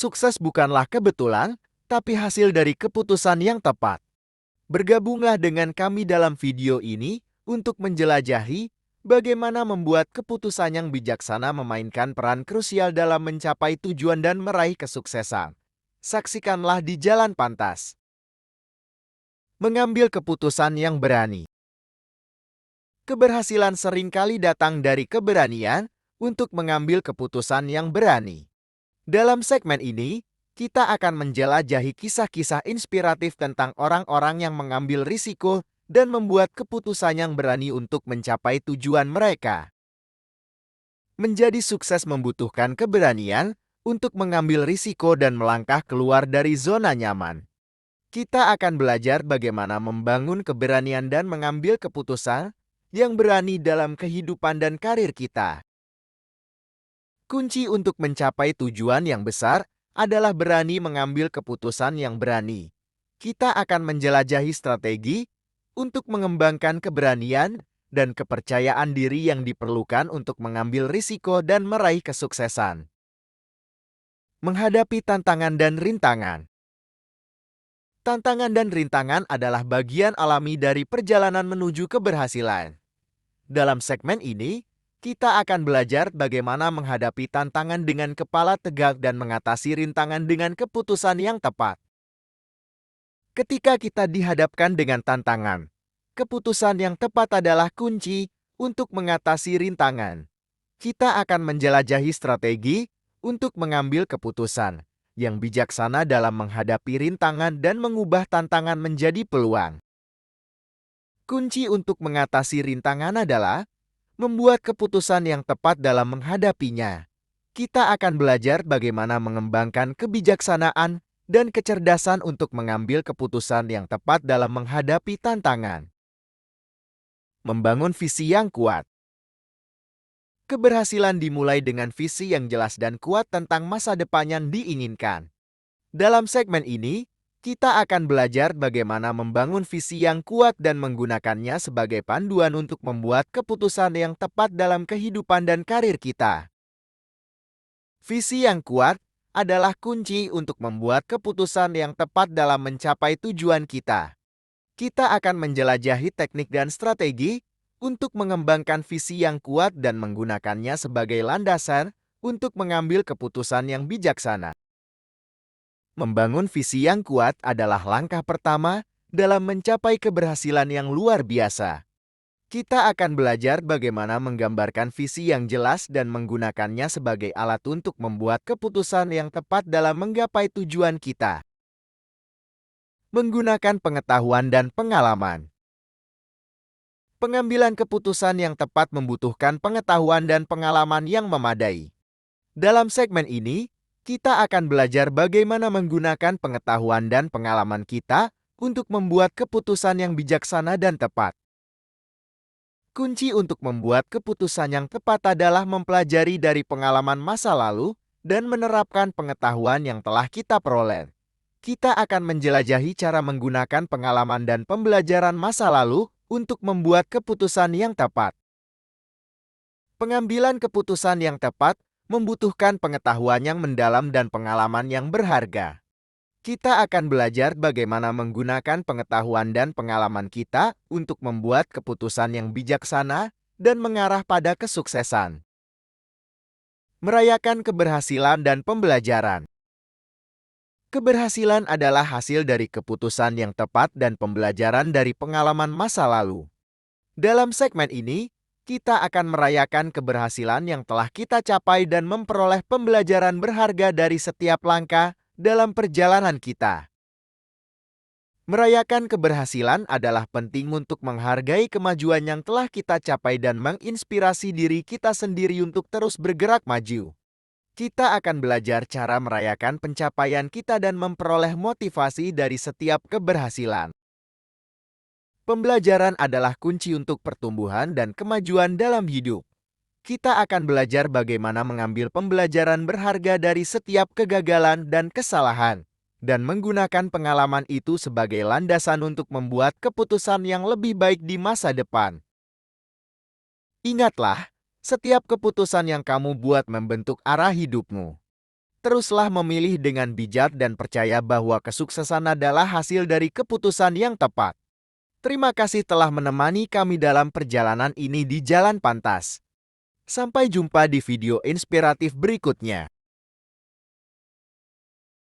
Sukses bukanlah kebetulan, tapi hasil dari keputusan yang tepat. Bergabunglah dengan kami dalam video ini untuk menjelajahi bagaimana membuat keputusan yang bijaksana memainkan peran krusial dalam mencapai tujuan dan meraih kesuksesan. Saksikanlah di Jalan Pantas. Mengambil keputusan yang berani. Keberhasilan seringkali datang dari keberanian untuk mengambil keputusan yang berani. Dalam segmen ini, kita akan menjelajahi kisah-kisah inspiratif tentang orang-orang yang mengambil risiko dan membuat keputusan yang berani untuk mencapai tujuan mereka. Menjadi sukses membutuhkan keberanian untuk mengambil risiko dan melangkah keluar dari zona nyaman. Kita akan belajar bagaimana membangun keberanian dan mengambil keputusan yang berani dalam kehidupan dan karir kita. Kunci untuk mencapai tujuan yang besar adalah berani mengambil keputusan yang berani. Kita akan menjelajahi strategi untuk mengembangkan keberanian dan kepercayaan diri yang diperlukan untuk mengambil risiko dan meraih kesuksesan. Menghadapi tantangan dan rintangan. Tantangan dan rintangan adalah bagian alami dari perjalanan menuju keberhasilan. Dalam segmen ini, kita akan belajar bagaimana menghadapi tantangan dengan kepala tegak dan mengatasi rintangan dengan keputusan yang tepat. Ketika kita dihadapkan dengan tantangan, keputusan yang tepat adalah kunci untuk mengatasi rintangan. Kita akan menjelajahi strategi untuk mengambil keputusan yang bijaksana dalam menghadapi rintangan dan mengubah tantangan menjadi peluang. Kunci untuk mengatasi rintangan adalah membuat keputusan yang tepat dalam menghadapinya. Kita akan belajar bagaimana mengembangkan kebijaksanaan dan kecerdasan untuk mengambil keputusan yang tepat dalam menghadapi tantangan. Membangun visi yang kuat. Keberhasilan dimulai dengan visi yang jelas dan kuat tentang masa depan yang diinginkan. Dalam segmen ini, kita akan belajar bagaimana membangun visi yang kuat dan menggunakannya sebagai panduan untuk membuat keputusan yang tepat dalam kehidupan dan karir kita. Visi yang kuat adalah kunci untuk membuat keputusan yang tepat dalam mencapai tujuan kita. Kita akan menjelajahi teknik dan strategi untuk mengembangkan visi yang kuat dan menggunakannya sebagai landasan untuk mengambil keputusan yang bijaksana. Membangun visi yang kuat adalah langkah pertama dalam mencapai keberhasilan yang luar biasa. Kita akan belajar bagaimana menggambarkan visi yang jelas dan menggunakannya sebagai alat untuk membuat keputusan yang tepat dalam menggapai tujuan kita. Menggunakan pengetahuan dan pengalaman. Pengambilan keputusan yang tepat membutuhkan pengetahuan dan pengalaman yang memadai. Dalam segmen ini, kita akan belajar bagaimana menggunakan pengetahuan dan pengalaman kita untuk membuat keputusan yang bijaksana dan tepat. Kunci untuk membuat keputusan yang tepat adalah mempelajari dari pengalaman masa lalu dan menerapkan pengetahuan yang telah kita peroleh. Kita akan menjelajahi cara menggunakan pengalaman dan pembelajaran masa lalu untuk membuat keputusan yang tepat. Pengambilan keputusan yang tepat membutuhkan pengetahuan yang mendalam dan pengalaman yang berharga. Kita akan belajar bagaimana menggunakan pengetahuan dan pengalaman kita untuk membuat keputusan yang bijaksana dan mengarah pada kesuksesan. Merayakan keberhasilan dan pembelajaran. Keberhasilan adalah hasil dari keputusan yang tepat dan pembelajaran dari pengalaman masa lalu. Dalam segmen ini, kita akan merayakan keberhasilan yang telah kita capai dan memperoleh pembelajaran berharga dari setiap langkah dalam perjalanan kita. Merayakan keberhasilan adalah penting untuk menghargai kemajuan yang telah kita capai dan menginspirasi diri kita sendiri untuk terus bergerak maju. Kita akan belajar cara merayakan pencapaian kita dan memperoleh motivasi dari setiap keberhasilan. Pembelajaran adalah kunci untuk pertumbuhan dan kemajuan dalam hidup. Kita akan belajar bagaimana mengambil pembelajaran berharga dari setiap kegagalan dan kesalahan, dan menggunakan pengalaman itu sebagai landasan untuk membuat keputusan yang lebih baik di masa depan. Ingatlah, setiap keputusan yang kamu buat membentuk arah hidupmu. Teruslah memilih dengan bijak dan percaya bahwa kesuksesan adalah hasil dari keputusan yang tepat. Terima kasih telah menemani kami dalam perjalanan ini di Jalan Pantas. Sampai jumpa di video inspiratif berikutnya.